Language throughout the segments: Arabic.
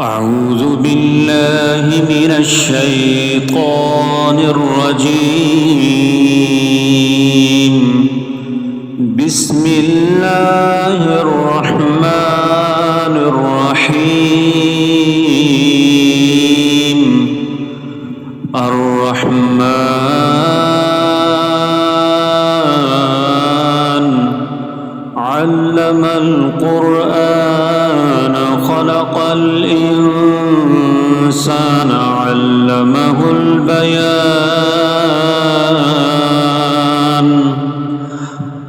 أعوذ بالله من الشيطان الرجيم. بسم الله الرحمن الرحيم. الرحمن علم القرآن خلق الإنسان علمه البيان.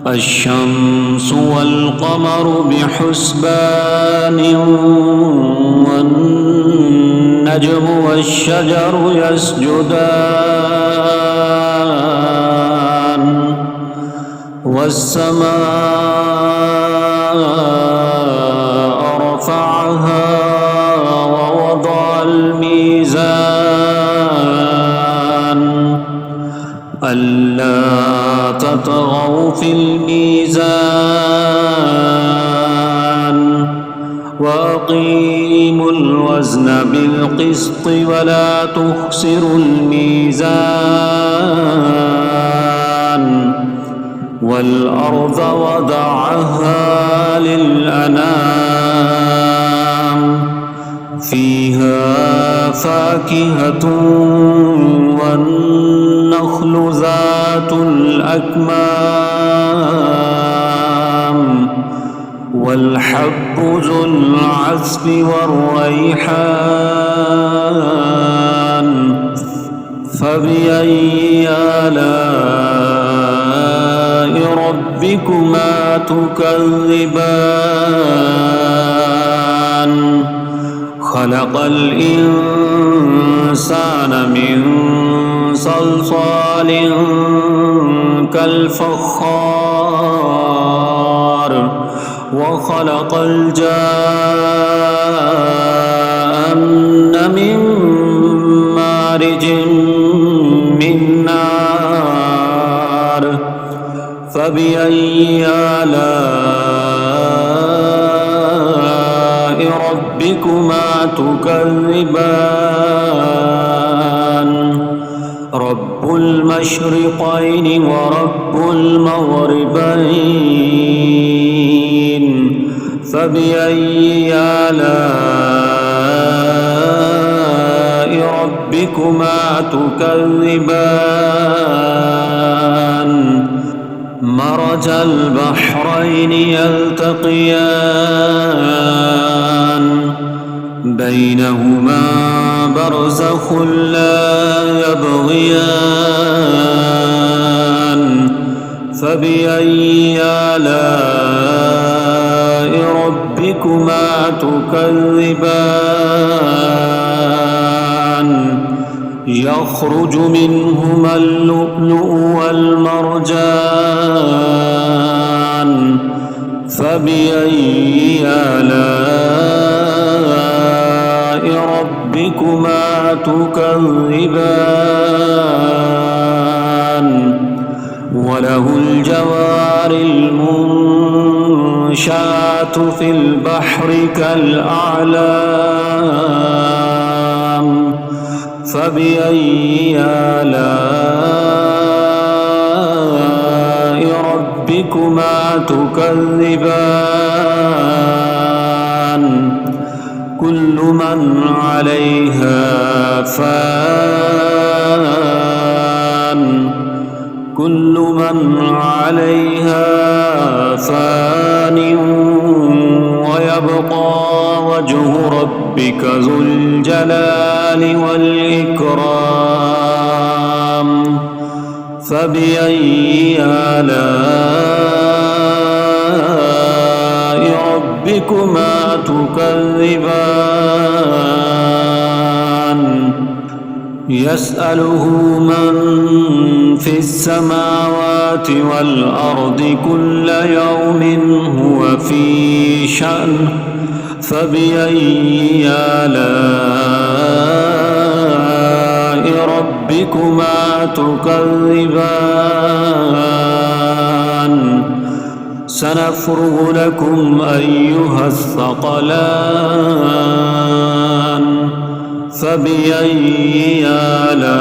الشمس والقمر بحسبان والنجم والشجر يسجدان والسماء رفعها ووضع الميزان ألا تطغوا في الميزان وأقيموا الوزن بالقسط ولا تخسروا الميزان والأرض وضعها للأنام فيها فاكهة والنخل ذات الأكمام والحب ذو العصف والريحان فبأي آلاء ربكما تكذبان. خلق الإنسان من صلصال كالفخار وخلق الجان من مارج من نار فبأي آلاء ربكما تكذبان. رب المشرقين ورب المغربين فبأي آلاء ربكما تكذبان. مرج البحرين يلتقيان بينهما برزخ لا يبغيان فبأي آلاء ربكما تكذبان. يخرج منهما اللؤلؤ والمرجان فبأي آلاء ربكما تكذبان. وله الجوار المنشآت في البحر كالأعلام فبأي آلاء ربكما تكذبان. كل من عليها فان كل من عليها فان ويبقى وجه ربك ذو الجلال والإكرام فبأي آلاء ربكما تكذبان. يسأله من في السماوات والأرض كل يوم هو في شأن فبأي آلاء ربكما تكذبان. سنفرغ لكم أيها الثقلان فبأي آلاء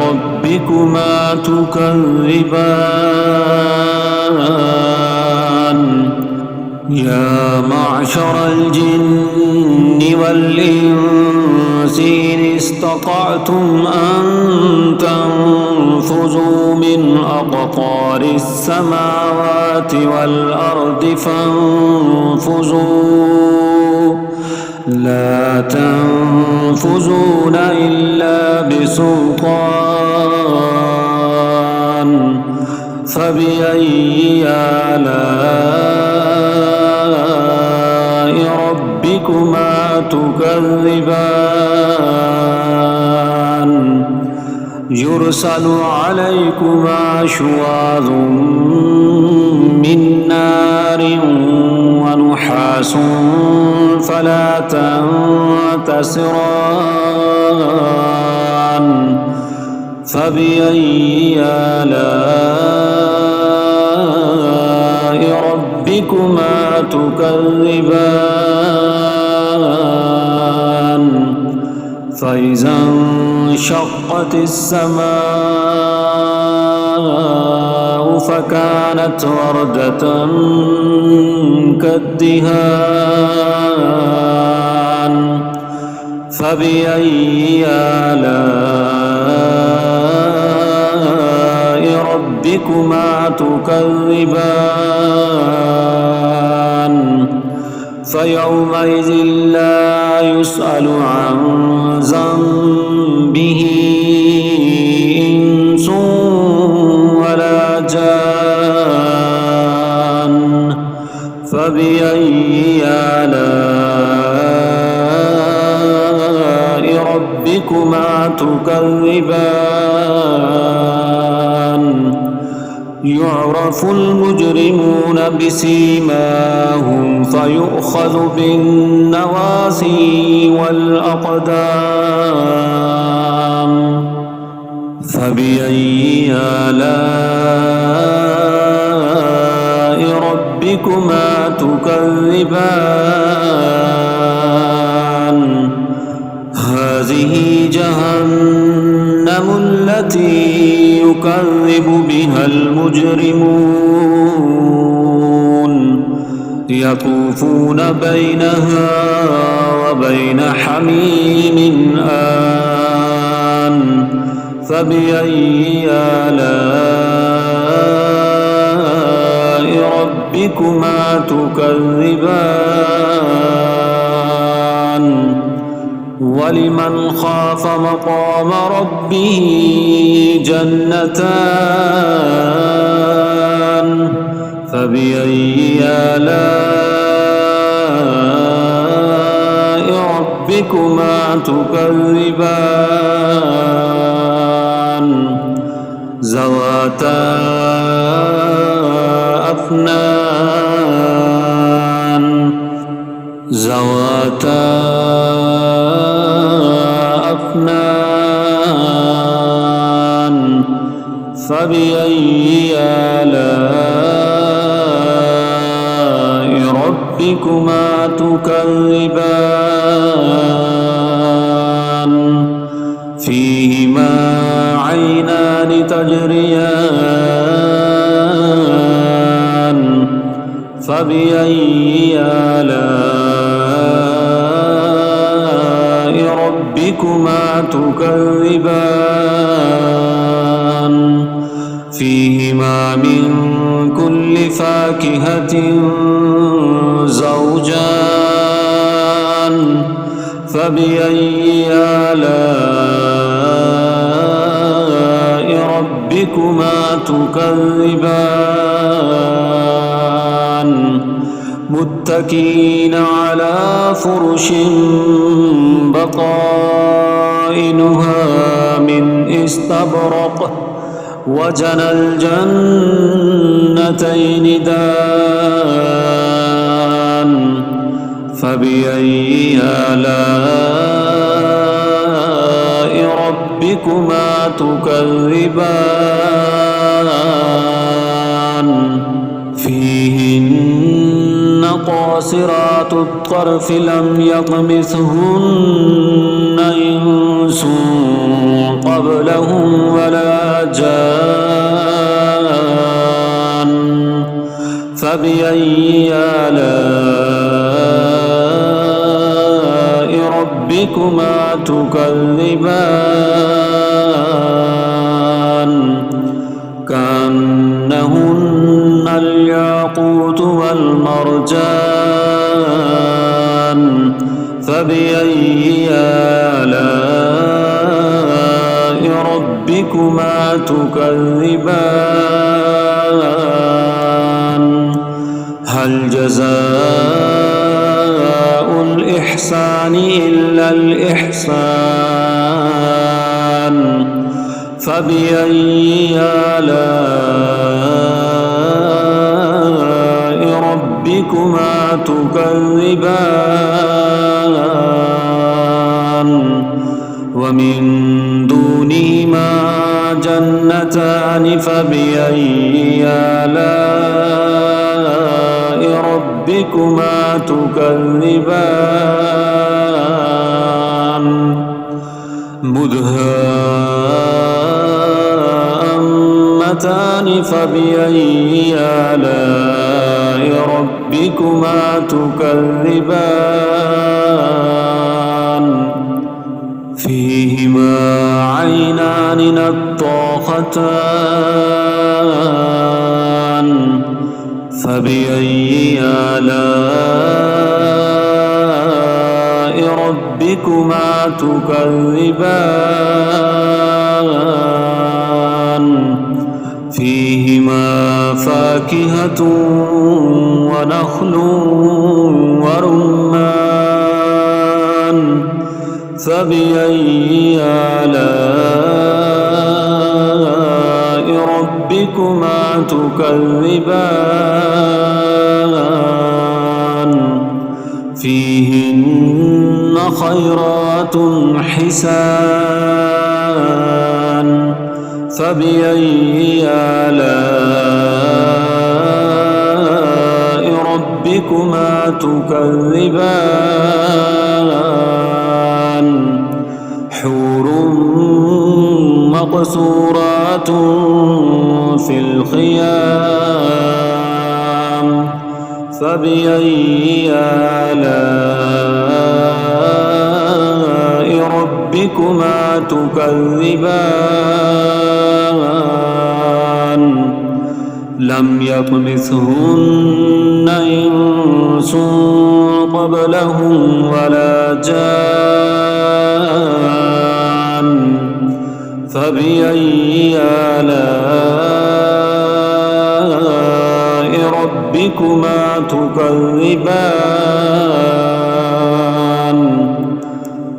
ربكما تكذبان يا معشر الجن والإنس إن استطعتم أن تنفذوا من أقطار السماوات والأرض فانفذوا لا تنفذون إلا بسلطان فبأي آلاء ربكما تكذبان يرسل عليكما شواظ من نار ونحاس فلا تنتصران فبأي آلاء ربكما تكذبان فإذا انشقت السماء فكانت وردة كالدهان فبأي آلاء ربكما تكذبان فيومئذ لا يسأل عن ذنبه إنس ولا جان فبأي آلاء ربكما تكذبان يعرف المجرمون بسيماهم فيؤخذ بالنواصي والأقدام فبأي آلاء ربكما تكذبان هذه جهنم التي يكذب بها المجرمون يطوفون بينها وبين حميم آن فبأي آلاء ربكما تكذبان ولمن خاف مقام ربه جنتان فبأي آلاء ربكما تكذبان ذواتا أفنان ذواتا أفنان فبأي آلاء ربكما تكذبان فيهما عينان تجريان فبأي آلاء ربكما تكذبان فيهما من كل فاكهة زوجان فبأي آلاء ربكما تكذبان متكئين على فرش بطائنها من استبرق وجنى الجنتين دان فبأي آلاء ربكما تكذبان فيهن قاصرات الطرف لم يطمثهن إنس قبلهم ولا جان فبأي آلاء ربكما تكذبان كأنهن الياقوت والمرجان فبأي آلاء ربكما تكذبان هل جزاء الإحسان إلا الإحسان فبأي آلاء ربكما تكذبان ومن دونهما جنتان فبأي آلاء ربكما تكذبان مدهامتان فبأي آلاء ربكما تكذبان فيهما عينان نضاختان فبأي آلاء ربكما تكذبان فيهما فاكهة ونخل ورمان فبأي آلاء ربكما تكذبان فيهن خيرات حسان فبأي آلاء ربكما تكذبان حور مقصورات في الخيام فبأي آلاء ربكما تكذبان لم يطمثهن إنس قبلهم ولا جان فبأي آلاء ربكما تكذبان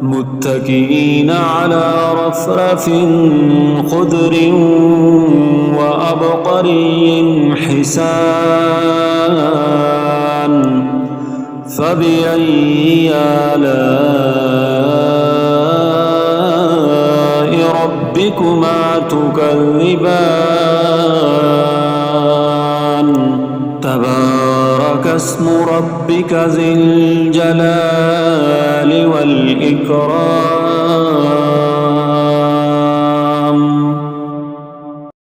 متكئين على رفرف خضر وأبقري حسان فبأي آلاء ربكما تكذبان تبارك اسم ربك ذي الجلال والإكرام